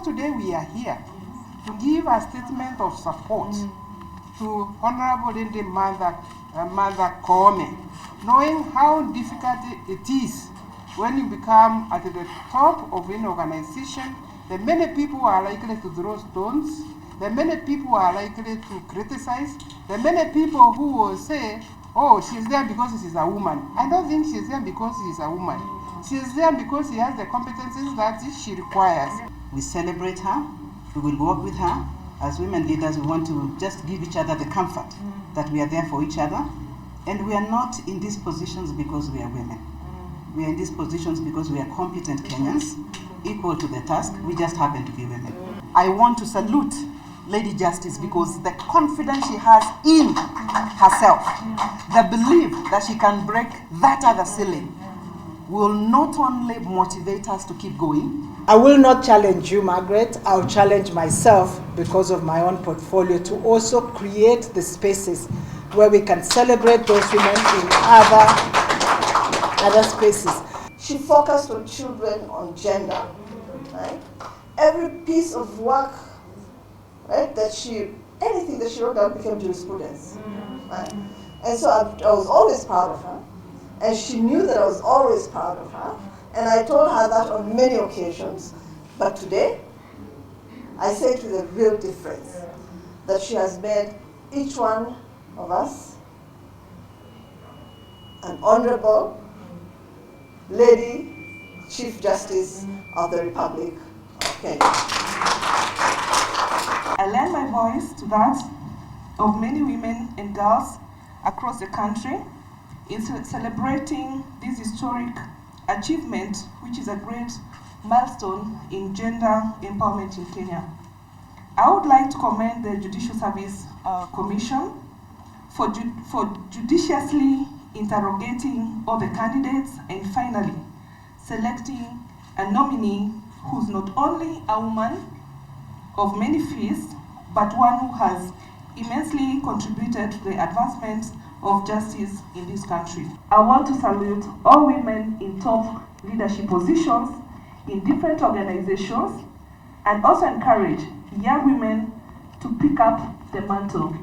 today we are here to give a statement of support to Honorable Lindy Mother Koome, knowing how difficult it is when you become at the top of an organization. The many people are likely to throw stones. The many people are likely to criticize. The many people who will say, oh, she's there because she's a woman. I don't think she's there because she's a woman. She's there because she has the competencies that she requires. We celebrate her. We will work with her. As women leaders, we want to just give each other the comfort that we are there for each other. And we are not in these positions because we are women. We are in these positions because we are competent Kenyans, equal to the task. We just happen to be women. I want to salute Lady Justice because the confidence she has in herself, the belief that she can break that other ceiling, will not only motivate us to keep going. I will not challenge you, Margaret. I'll challenge myself because of my own portfolio to also create the spaces where we can celebrate those women in other spaces. She focused on children, on gender, right? Every piece of work, right, anything that she wrote down became jurisprudence, right? And so I was always proud of her, and she knew that I was always proud of her, and I told her that on many occasions. But today, I say to the real difference, that she has made each one of us an honorable Lady Chief Justice of the Republic of Kenya. I lend my voice to that of many women and girls across the country in celebrating this historic achievement, which is a great milestone in gender empowerment in Kenya. I would like to commend the Judicial Service Commission for judiciously interrogating all the candidates and finally selecting a nominee who's not only a woman of many fields, but one who has immensely contributed to the advancement of justice in this country. I want to salute all women in top leadership positions in different organizations and also encourage young women to pick up the mantle.